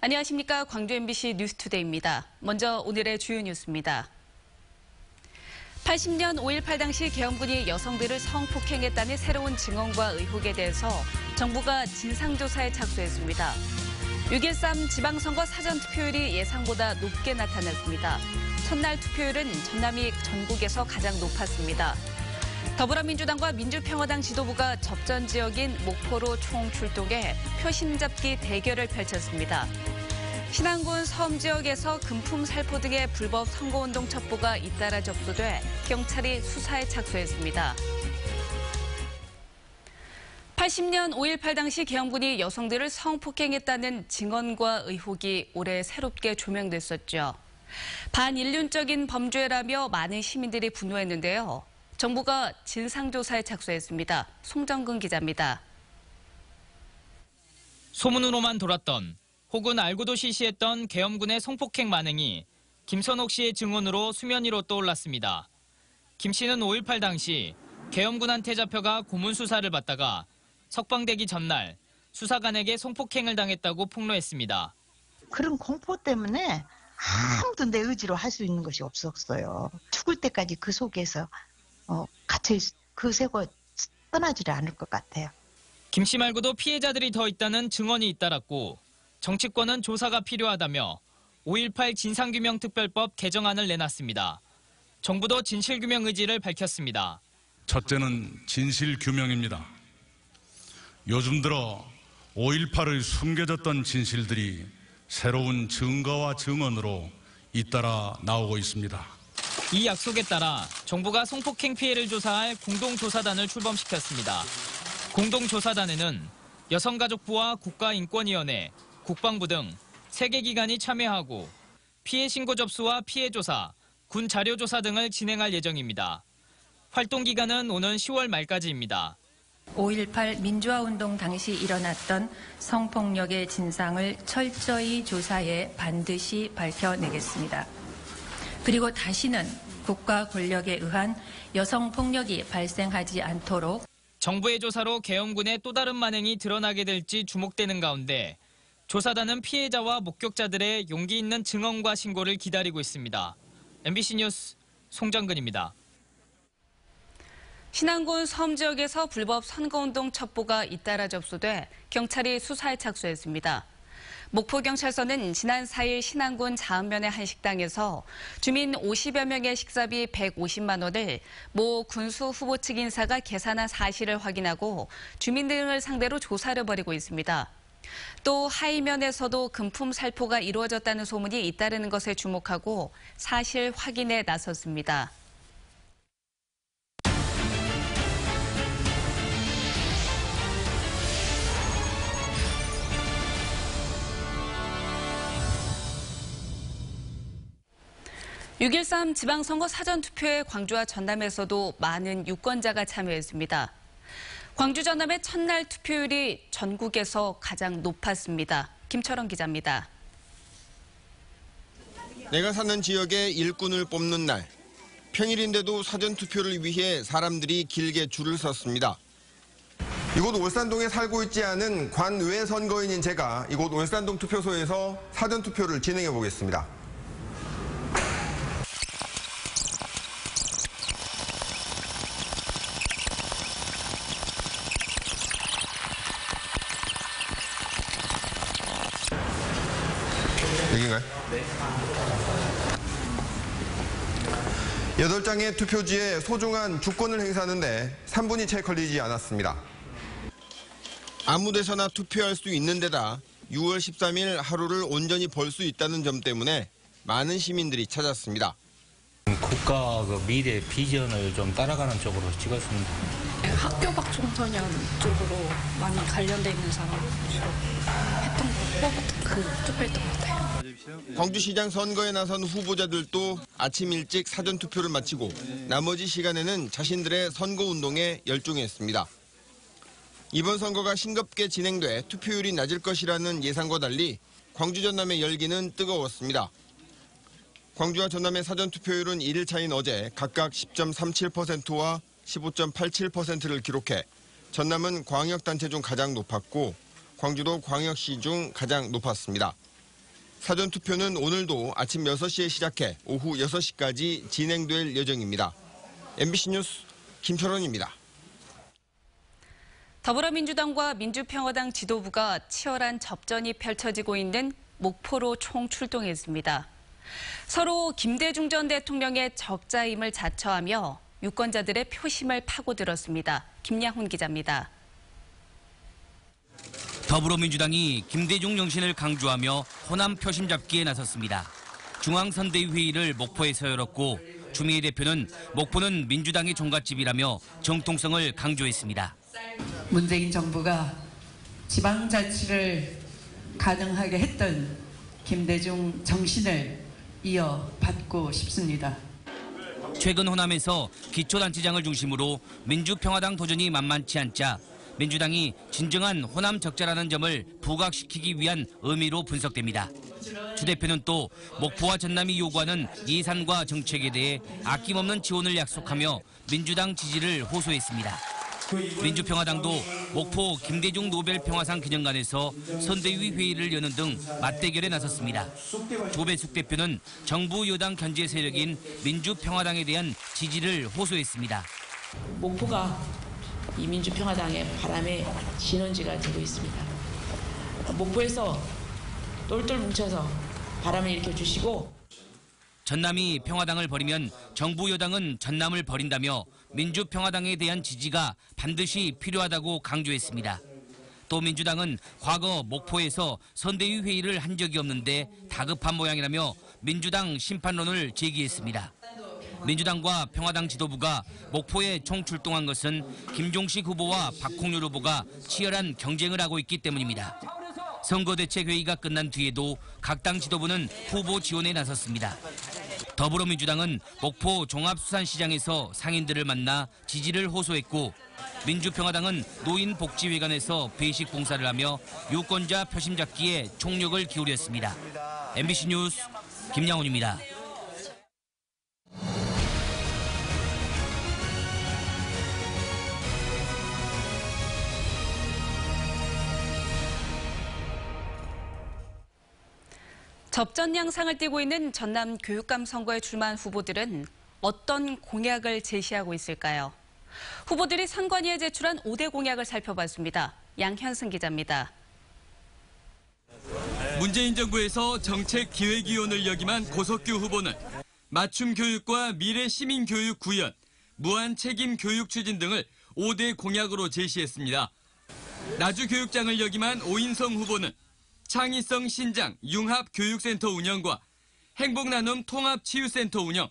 안녕하십니까. 광주 MBC 뉴스투데이입니다. 먼저 오늘의 주요 뉴스입니다. 80년 5.18 당시 계엄군이 여성들을 성폭행했다는 새로운 증언과 의혹에 대해서 정부가 진상조사에 착수했습니다. 6.13 지방선거 사전투표율이 예상보다 높게 나타났습니다. 첫날 투표율은 전남이 전국에서 가장 높았습니다. 더불어민주당과 민주평화당 지도부가 접전 지역인 목포로 총출동해 표심 잡기 대결을 펼쳤습니다. 신안군 섬 지역에서 금품 살포 등의 불법 선거운동 첩보가 잇따라 접수돼 경찰이 수사에 착수했습니다. 80년 5.18 당시 계엄군이 여성들을 성폭행했다는 증언과 의혹이 올해 새롭게 조명됐었죠. 반인륜적인 범죄라며 많은 시민들이 분노했는데요. 정부가 진상조사에 착수했습니다. 송정근 기자입니다. 소문으로만 돌았던 혹은 알고도 시시했던 계엄군의 성폭행 만행이 김선옥 씨의 증언으로 수면 위로 떠올랐습니다. 김 씨는 5.18 당시 계엄군한테 잡혀가 고문 수사를 받다가 석방되기 전날 수사관에게 성폭행을 당했다고 폭로했습니다. 그런 공포 때문에 아무도 내 의지로 할 수 있는 것이 없었어요. 죽을 때까지 그 속에서 갇혀 그 세고 떠나지를 않을 것 같아요. 김 씨 말고도 피해자들이 더 있다는 증언이 잇따랐고 정치권은 조사가 필요하다며 5.18 진상규명특별법 개정안을 내놨습니다. 정부도 진실규명 의지를 밝혔습니다. 첫째는 진실규명입니다. 요즘 들어 5.18의 숨겨졌던 진실들이 새로운 증거와 증언으로 잇따라 나오고 있습니다. 이 약속에 따라 정부가 성폭행 피해를 조사할 공동조사단을 출범시켰습니다. 공동조사단에는 여성가족부와 국가인권위원회, 국방부 등 3개 기관이 참여하고 피해 신고 접수와 피해 조사, 군 자료 조사 등을 진행할 예정입니다. 활동 기간은 오는 10월 말까지입니다. 5.18 민주화운동 당시 일어났던 성폭력의 진상을 철저히 조사해 반드시 밝혀내겠습니다. 그리고 다시는 국가 권력에 의한 여성폭력이 발생하지 않도록 정부의 조사로 계엄군의 또 다른 만행이 드러나게 될지 주목되는 가운데 조사단은 피해자와 목격자들의 용기 있는 증언과 신고를 기다리고 있습니다. MBC 뉴스 송정근입니다. 신안군 섬 지역에서 불법 선거운동 첩보가 잇따라 접수돼 경찰이 수사에 착수했습니다. 목포경찰서는 지난 4일 신안군 자은면의 한 식당에서 주민 50여 명의 식사비 150만 원을 모 군수 후보 측 인사가 계산한 사실을 확인하고 주민 등을 상대로 조사를 벌이고 있습니다. 또 하이면에서도 금품 살포가 이루어졌다는 소문이 잇따르는 것에 주목하고 사실 확인에 나섰습니다. (6.13) 지방선거 사전투표에 광주와 전남에서도 많은 유권자가 참여했습니다. 광주 전남의 첫날 투표율이 전국에서 가장 높았습니다. 김철원 기자입니다. 내가 사는 지역의 일꾼을 뽑는 날. 평일인데도 사전투표를 위해 사람들이 길게 줄을 섰습니다. 이곳 올산동에 살고 있지 않은 관외 선거인인 제가 이곳 올산동 투표소에서 사전투표를 진행해 보겠습니다. 여긴가요? 네. 8장의 투표지에 소중한 주권을 행사하는데 3분이 채 걸리지 않았습니다. 아무 데서나 투표할 수 있는 데다 6월 13일 하루를 온전히 벌 수 있다는 점 때문에 많은 시민들이 찾았습니다. 국가 미래 비전을 좀 따라가는 쪽으로 찍었습니다. 학교 밖 청소년 쪽으로 많이 관련돼 있는 사람으로 투표했던 것 같아요. 광주시장 선거에 나선 후보자들도 아침 일찍 사전투표를 마치고 나머지 시간에는 자신들의 선거운동에 열중했습니다. 이번 선거가 싱겁게 진행돼 투표율이 낮을 것이라는 예상과 달리 광주 전남의 열기는 뜨거웠습니다. 광주와 전남의 사전투표율은 1일 차인 어제 각각 10.37%와 15.87%를 기록해 전남은 광역단체 중 가장 높았고 광주도 광역시 중 가장 높았습니다. 사전투표는 오늘도 아침 6시에 시작해 오후 6시까지 진행될 예정입니다. MBC 뉴스 김철원입니다. 더불어민주당과 민주평화당 지도부가 치열한 접전이 펼쳐지고 있는 목포로 총출동했습니다. 서로 김대중 전 대통령의 적자임을 자처하며 유권자들의 표심을 파고들었습니다. 김양훈 기자입니다. 더불어민주당이 김대중 정신을 강조하며 호남 표심 잡기에 나섰습니다. 중앙선대위 회의를 목포에서 열었고 추미애 대표는 목포는 민주당의 종갓집이라며 정통성을 강조했습니다. 문재인 정부가 지방자치를 가능하게 했던 김대중 정신을 이어받고 싶습니다. 최근 호남에서 기초단체장을 중심으로 민주평화당 도전이 만만치 않자 민주당이 진정한 호남 적자라는 점을 부각시키기 위한 의미로 분석됩니다. 추 대표는 또 목포와 전남이 요구하는 예산과 정책에 대해 아낌없는 지원을 약속하며 민주당 지지를 호소했습니다. 민주평화당도 목포 김대중 노벨 평화상 기념관에서 선대위 회의를 여는 등 맞대결에 나섰습니다. 조배숙 대표는 정부 여당 견제 세력인 민주평화당에 대한 지지를 호소했습니다. 목포가 이 민주평화당의 바람의 진원지가 되고 있습니다. 목포에서 똘똘 뭉쳐서 바람을 일으켜주시고 전남이 평화당을 버리면 정부 여당은 전남을 버린다며 민주평화당에 대한 지지가 반드시 필요하다고 강조했습니다. 또 민주당은 과거 목포에서 선대위 회의를 한 적이 없는데 다급한 모양이라며 민주당 심판론을 제기했습니다. 민주당과 평화당 지도부가 목포에 총출동한 것은 김종식 후보와 박홍률 후보가 치열한 경쟁을 하고 있기 때문입니다. 선거대책회의가 끝난 뒤에도 각 당 지도부는 후보 지원에 나섰습니다. 더불어민주당은 목포 종합수산시장에서 상인들을 만나 지지를 호소했고 민주평화당은 노인복지회관에서 배식 봉사를 하며 유권자 표심 잡기에 총력을 기울였습니다. MBC 뉴스 김양훈입니다. 접전 양상을 띠고 있는 전남 교육감 선거에 출마한 후보들은 어떤 공약을 제시하고 있을까요? 후보들이 선관위에 제출한 5대 공약을 살펴봤습니다. 양현승 기자입니다. 문재인 정부에서 정책기획위원을 역임한 고석규 후보는 맞춤 교육과 미래 시민교육 구현, 무한 책임 교육 추진 등을 5대 공약으로 제시했습니다. 나주교육장을 역임한 오인성 후보는 창의성 신장 융합교육센터 운영과 행복나눔 통합치유센터 운영,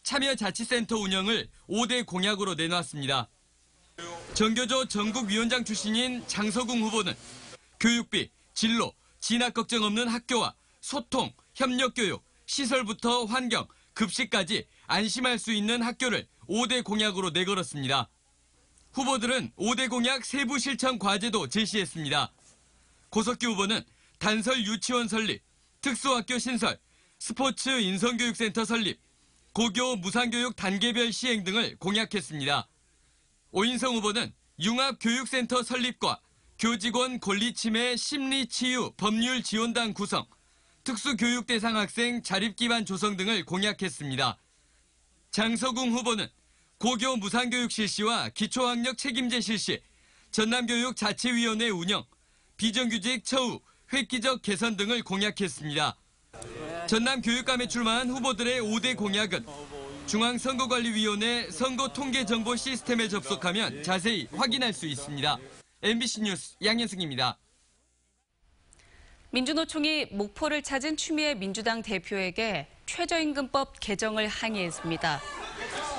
참여자치센터 운영을 5대 공약으로 내놨습니다. 정교조 전국위원장 출신인 장서궁 후보는 교육비, 진로, 진학 걱정 없는 학교와 소통, 협력교육, 시설부터 환경, 급식까지 안심할 수 있는 학교를 5대 공약으로 내걸었습니다. 후보들은 5대 공약 세부 실천 과제도 제시했습니다. 고석규 후보는 단설 유치원 설립, 특수학교 신설, 스포츠 인성교육센터 설립, 고교 무상교육 단계별 시행 등을 공약했습니다. 오인성 후보는 융합교육센터 설립과 교직원 권리침해 심리치유 법률 지원단 구성, 특수교육 대상 학생 자립기반 조성 등을 공약했습니다. 장서궁 후보는 고교 무상교육 실시와 기초학력 책임제 실시, 전남교육 자치위원회 운영, 비정규직 처우, 획기적 개선 등을 공약했습니다. 전남교육감에 출마한 후보들의 5대 공약은 중앙선거관리위원회 선거통계정보 시스템에 접속하면 자세히 확인할 수 있습니다. MBC 뉴스 양현승입니다. 민주노총이 목포를 찾은 추미애 민주당 대표에게 최저임금법 개정을 항의했습니다.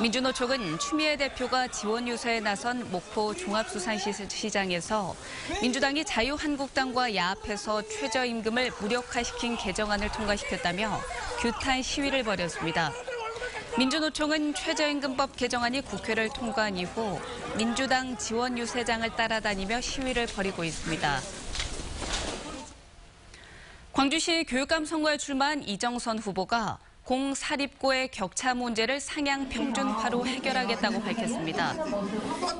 민주노총은 추미애 대표가 지원 유세에 나선 목포 종합수산시장에서 민주당이 자유한국당과 야합해서 최저임금을 무력화시킨 개정안을 통과시켰다며 규탄 시위를 벌였습니다. 민주노총은 최저임금법 개정안이 국회를 통과한 이후 민주당 지원 유세장을 따라다니며 시위를 벌이고 있습니다. 광주시 교육감 선거에 출마한 이정선 후보가 공사립고의 격차 문제를 상향 평준화로 해결하겠다고 밝혔습니다.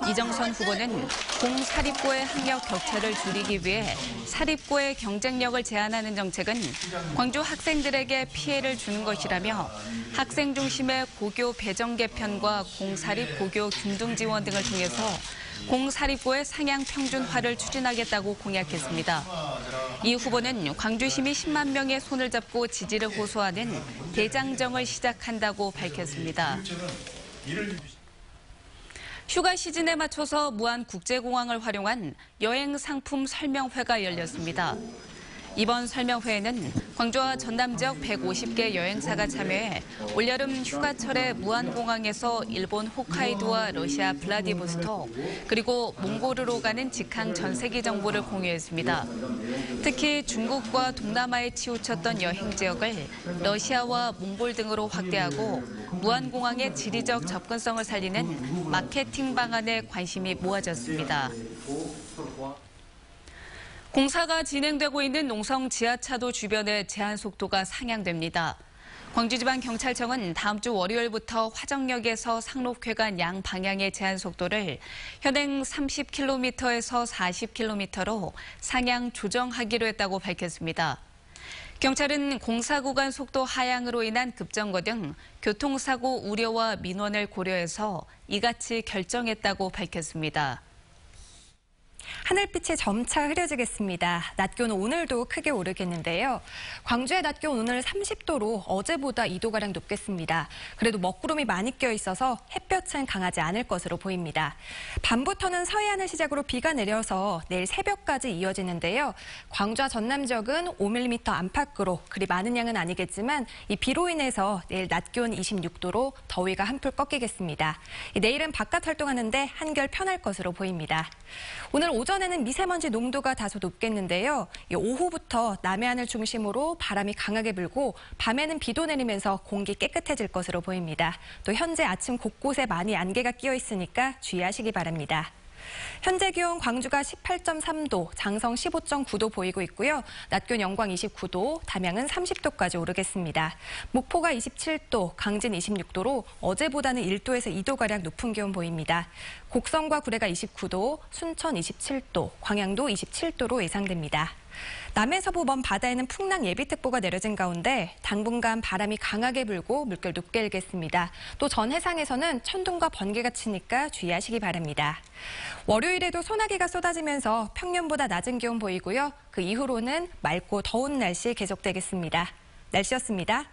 이정선 후보는 공사립고의 학력 격차를 줄이기 위해 사립고의 경쟁력을 제한하는 정책은 광주 학생들에게 피해를 주는 것이라며 학생 중심의 고교 배정 개편과 공사립 고교 균등 지원 등을 통해서 공사립고의 상향 평준화를 추진하겠다고 공약했습니다. 이 후보는 광주시민 10만 명의 손을 잡고 지지를 호소하는 대장정을 시작한다고 밝혔습니다. 휴가 시즌에 맞춰서 무안국제공항을 활용한 여행 상품 설명회가 열렸습니다. 이번 설명회에는 광주와 전남 지역 150개 여행사가 참여해 올여름 휴가철에 무안공항에서 일본 홋카이도와 러시아 블라디보스톡 그리고 몽골으로 가는 직항 전세기 정보를 공유했습니다. 특히 중국과 동남아에 치우쳤던 여행 지역을 러시아와 몽골 등으로 확대하고 무안공항의 지리적 접근성을 살리는 마케팅 방안에 관심이 모아졌습니다. 공사가 진행되고 있는 농성 지하차도 주변의 제한 속도가 상향됩니다. 광주지방경찰청은 다음 주 월요일부터 화정역에서 상록회 간 양 방향의 제한 속도를 현행 30km에서 40km로 상향 조정하기로 했다고 밝혔습니다. 경찰은 공사 구간 속도 하향으로 인한 급정거 등 교통사고 우려와 민원을 고려해서 이같이 결정했다고 밝혔습니다. 하늘빛이 점차 흐려지겠습니다. 낮 기온은 오늘도 크게 오르겠는데요. 광주의 낮 기온 오늘 30도로 어제보다 2도가량 높겠습니다. 그래도 먹구름이 많이 껴 있어서 햇볕은 강하지 않을 것으로 보입니다. 밤부터는 서해안을 시작으로 비가 내려서 내일 새벽까지 이어지는데요. 광주와 전남 지역은 5mm 안팎으로 그리 많은 양은 아니겠지만 이 비로 인해서 내일 낮 기온 26도로 더위가 한풀 꺾이겠습니다. 내일은 바깥 활동하는데 한결 편할 것으로 보입니다. 오늘 오전에는 미세먼지 농도가 다소 높겠는데요. 오후부터 남해안을 중심으로 바람이 강하게 불고 밤에는 비도 내리면서 공기 깨끗해질 것으로 보입니다. 또 현재 아침 곳곳에 많이 안개가 끼어 있으니까 주의하시기 바랍니다. 현재 기온 광주가 18.3도, 장성 15.9도 보이고 있고요. 낮 기온 영광 29도, 담양은 30도까지 오르겠습니다. 목포가 27도, 강진 26도로 어제보다는 1도에서 2도가량 높은 기온 보입니다. 곡성과 구례가 29도, 순천 27도, 광양도 27도로 예상됩니다. 남해서부 먼 바다에는 풍랑 예비특보가 내려진 가운데 당분간 바람이 강하게 불고 물결 높게 일겠습니다. 또 전 해상에서는 천둥과 번개가 치니까 주의하시기 바랍니다. 월요일에도 소나기가 쏟아지면서 평년보다 낮은 기온 보이고요. 그 이후로는 맑고 더운 날씨 계속되겠습니다. 날씨였습니다.